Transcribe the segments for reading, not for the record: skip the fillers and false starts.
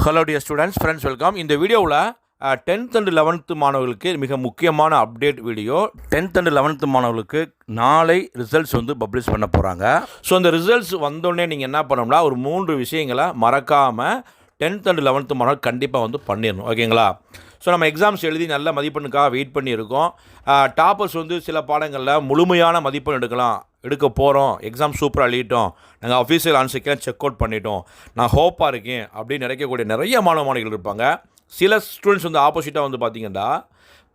Hello dear students, friends, welcome. இந்த வீடியோவில் 10th and 11th மாணவர்களுக்கு மிக முக்கியமான update video. 10th and 11th மாணவர்களுக்கு நாளை ரிசல்ட்ஸ் பப்ளிஷ் பண்ண போகிறாங்க. ஸோ அந்த ரிசல்ட்ஸ் வந்தோடனே நீங்கள் என்ன பண்ணணும்னா ஒரு 3 விஷயங்களை மறக்காமல் 10th and 11th மாணவர்கள் கண்டிப்பாக பண்ணிடணும். ஓகேங்களா? ஸோ நம்ம எக்ஸாம்ஸ் எழுதி நல்ல மதிப்பெண்ணுக்காக வெயிட் பண்ணியிருக்கோம். டாப்பர்ஸ் சில பாடங்களில் முழுமையான மதிப்பெண் எடுக்க போகிறோம். எக்ஸாம் சூப்பராக எழுதிட்டோம், நாங்கள் அஃபீஷியல் ஆன்சருக்கெலாம் செக் அவுட் பண்ணிட்டோம், நான் ஹோப்பாக இருக்கேன் அப்படின்னு நினைக்கக்கூடிய நிறைய மாணவர்கள் இருப்பாங்க. சில ஸ்டூடெண்ட்ஸ் ஆப்போசிட்டாக பார்த்தீங்கன்னா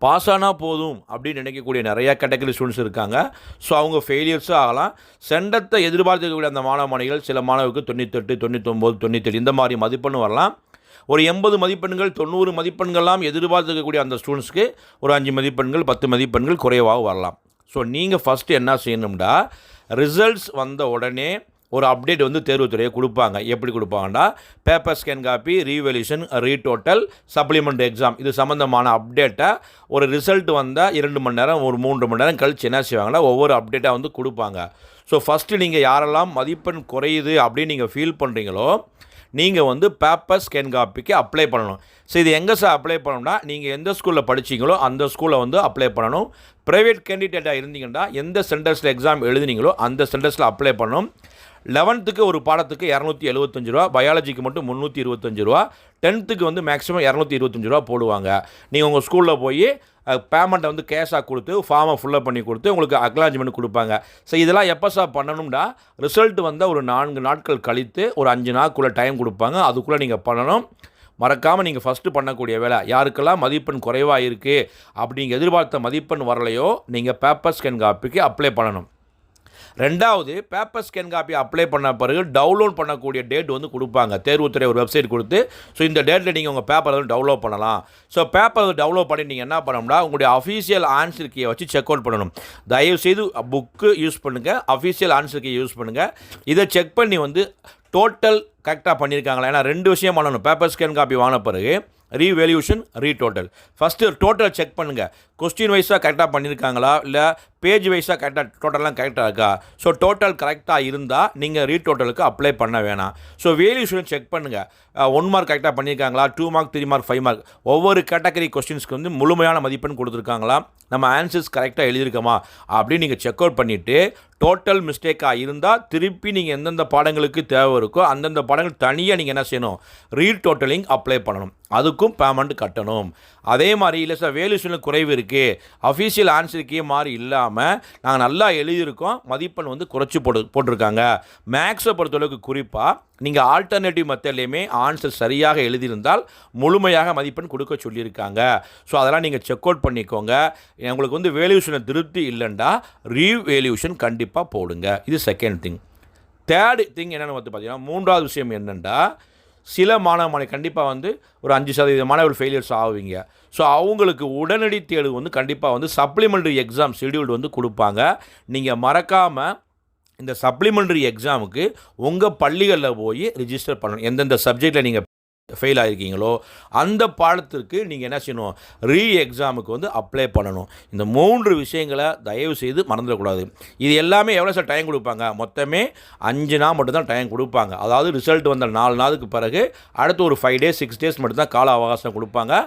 பாஸ் ஆனால் போதும் அப்படின்னு நினைக்கக்கூடிய நிறையா கேட்டகரி ஸ்டூடெண்ட்ஸ் இருக்காங்க. ஸோ அவங்க ஃபெயிலியர்ஸும் ஆகலாம். செண்டத்தை எதிர்பார்க்கக்கூடிய அந்த மாணவர்கள் சில மாணவருக்கு 98, 99, 97 இந்த மாதிரி மதிப்பெண்ணு வரலாம். ஒரு 80 மதிப்பெண்கள் 90 மதிப்பெண்கள்லாம் எதிர்பார்த்துக்கக்கூடிய அந்த ஸ்டூடெண்ட்ஸ்க்கு ஒரு 5 மதிப்பெண்கள் 10 மதிப்பெண்கள் குறைவாக வரலாம். ஸோ நீங்கள் ஃபஸ்ட்டு என்ன செய்யணும்னா ரிசல்ட்ஸ் வந்த உடனே ஒரு அப்டேட் தேர்வுத்துறையை கொடுப்பாங்க. எப்படி கொடுப்பாங்கன்னா paper scan copy, revaluation, retotal, supplement exam இது சம்மந்தமான அப்டேட்டை ஒரு ரிசல்ட் வந்தால் 2 மணி நேரம் ஒரு 3 மணி நேரம் கழிச்சு என்ன செய்வாங்கன்னா ஒவ்வொரு அப்டேட்டாக கொடுப்பாங்க. ஸோ ஃபஸ்ட்டு நீங்கள் யாரெல்லாம் மதிப்பெண் குறையுது அப்படின்னு நீங்கள் ஃபீல் பண்ணுறீங்களோ நீங்கள் பேப்பர் ஸ்கேன் காப்பிக்கு அப்ளை பண்ணணும். ஸோ இது எங்கே சார் அப்ளை பண்ணணும்னா நீங்கள் எந்த ஸ்கூலில் படிச்சிங்களோ அந்த ஸ்கூலில் அப்ளை பண்ணணும். ப்ரைவேட் கேண்டிடேட்டாக இருந்தீங்கன்னா எந்த சென்டர்ஸில் எக்ஸாம் எழுதினீங்களோ அந்த சென்டர்ஸில் அப்ளை பண்ணணும். 11th ஒரு பாடத்துக்கு 275 ரூபா, பயாலஜிக்கு மட்டும் 325 ரூபா, 10th மேக்ஸிமம் 225 ரூபா போடுவாங்க. நீங்கள் உங்கள் ஸ்கூலில் போய் பேமெண்ட்டை கேஷாக கொடுத்து ஃபார்மை ஃபுல்லப் பண்ணி கொடுத்து உங்களுக்கு அக்னாலஜ்மெண்ட் கொடுப்பாங்க. ஸோ இதெல்லாம் எப்போ சார் பண்ணணும்னா ரிசல்ட் ஒரு 4 நாட்கள் கழித்து ஒரு 5 நாளுக்குள்ளே டைம் கொடுப்பாங்க. அதுக்குள்ளே நீங்கள் பண்ணணும். மறக்காமல் நீங்கள் ஃபஸ்ட்டு பண்ணக்கூடிய வேலை, யாருக்கெல்லாம் மதிப்பெண் குறைவாக இருக்குது அப்படிங்க எதிர்பார்த்த மதிப்பெண் வரலையோ நீங்கள் பேப்பர் ஸ்கேன் காப்பிக்கு அப்ளை பண்ணணும். 2வது பேப்பர் ஸ்கேன் காப்பி அப்ளை பண்ண பிறகு டவுன்லோட் பண்ணக்கூடிய டேட் கொடுப்பாங்க. தேர்வுத்துறை ஒரு வெப்சைட் கொடுத்து ஸோ இந்த டேட்டில் நீங்கள் உங்கள் பேப்பரை டவுன்லோட் பண்ணலாம். ஸோ பேப்பரை டவுன்லோட் பண்ணி நீங்கள் என்ன பண்ணணும்னா உங்களுடைய அஃபீஷியல் ஆன்சர் கீயை வச்சு செக் அவுட் பண்ணணும். தயவுசெய்து புக்கு யூஸ் பண்ணுங்கள், அஃபீஷியல் ஆன்சர் கீயை யூஸ் பண்ணுங்கள். இதை செக் பண்ணி டோட்டல் கரெக்டாக பண்ணியிருக்காங்களா. ஏன்னா 2 விஷயம் பண்ணணும். பேப்பர் ஸ்கேன் காப்பி வாங்கின பிறகு revaluation, retotal. First total check பண்ணுங்கள். கொஸ்டின் வைஸாக கரெக்டாக பண்ணியிருக்காங்களா, இல்லை பேஜ் வைஸாக கரெக்டாக டோட்டல்லாம் கரெக்டாக இருக்கா. ஸோ டோட்டல் கரெக்டாக இருந்தால் நீங்கள் ரீடோட்டலுக்கு அப்ளை பண்ண வேணாம். ஸோ வேல்யூஷன் செக் பண்ணுங்கள். 1 மார்க் கரெக்டாக பண்ணியிருக்காங்களா, 2 மார்க், 3 மார்க், 5 மார்க் ஒவ்வொரு கேட்டகரி கொஸ்டின்ஸ்க்கு முழுமையான மதிப்பெண் கொடுத்துருக்காங்களா, நம்ம ஆன்சர்ஸ் கரெக்டாக எழுதியிருக்கோமா அப்படின்னு நீங்கள் செக் அவுட் பண்ணிவிட்டு டோட்டல் மிஸ்டேக்காக இருந்தால் திருப்பி நீங்கள் எந்தெந்த பாடங்களுக்கு தேவை இருக்கோ அந்தந்த பாடங்கள் தனியாக நீங்கள் என்ன செய்யணும், ரீடோட்டலிங் அப்ளை பண்ணணும். அதுக்கும் பேமெண்ட் கட்டணும். அதே மாதிரி இல்லை சார் வேல்யூஷனில் குறைவு இருக்குது, அஃபீஷியல் ஆன்சருக்கே மாதிரி இல்லாமல் நாங்கள் நல்லா எழுதியிருக்கோம், மதிப்பெண் குறைச்சி போட்டிருக்காங்க. மேக்ஸை பொறுத்தளவுக்கு குறிப்பாக நீங்கள் ஆல்டர்னேட்டிவ் மெத்தட்லேயுமே ஆன்சர் சரியாக எழுதியிருந்தால் முழுமையாக மதிப்பெண் கொடுக்க சொல்லியிருக்காங்க. ஸோ அதெல்லாம் நீங்கள் செக் அவுட் பண்ணிக்கோங்க. உங்களுக்கு வேல்யூஷனை திருப்தி இல்லைண்டா ரீவேல்யூஷன் கண்டிப்பாக போடுங்க. இது செகண்ட் திங். தேர்ட் திங் என்னென்னு பார்த்தீங்கன்னா 3வது விஷயம் என்னென்னா சில மாணவர்கள் கண்டிப்பாக ஒரு 5% மாணவர்கள் ஃபெயிலியர்ஸ் ஆகுவீங்க. ஸோ அவங்களுக்கு உடனடி தேர்வு கண்டிப்பாக சப்ளிமெண்ட்ரி எக்ஸாம் ஷெடியூல்டு கொடுப்பாங்க. நீங்கள் மறக்காமல் இந்த சப்ளிமெண்ட்ரி எக்ஸாமுக்கு உங்கள் பள்ளிகளில் போய் ரிஜிஸ்டர் பண்ணணும். எந்தெந்த சப்ஜெக்டில் நீங்கள் ஃபெயில் ஆகிருக்கீங்களோ அந்த பாடத்திற்கு நீங்கள் என்ன செய்யணும், ரீ எக்ஸாமுக்கு அப்ளை பண்ணணும். இந்த 3 விஷயங்களை தயவு செய்து மறந்துடக்கூடாது. இது எல்லாமே எவ்வளோ சார் டைம் கொடுப்பாங்க, மொத்தமே 5 நாள் மட்டும்தான் டைம் கொடுப்பாங்க. அதாவது ரிசல்ட் வந்த 4 நாளுக்கு பிறகு அடுத்து ஒரு 5 days 6 days மட்டும்தான் கால அவகாசம் கொடுப்பாங்க.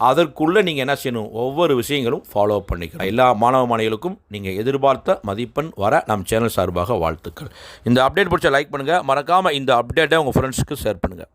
அதற்குள்ளே நீங்கள் என்ன செய்யணும், ஒவ்வொரு விஷயங்களும் ஃபாலோ பண்ணிக்கலாம். எல்லா மாணவர்களுக்கும் நீங்கள் எதிர்பார்த்த மதிப்பெண் வர நம் சேனல் சார்பாக வாழ்த்துக்கள். இந்த அப்டேட் பிடிச்ச லைக் பண்ணுங்கள். மறக்காமல் இந்த அப்டேட்டை உங்கள் ஃப்ரெண்ட்ஸுக்கு ஷேர் பண்ணுங்கள்.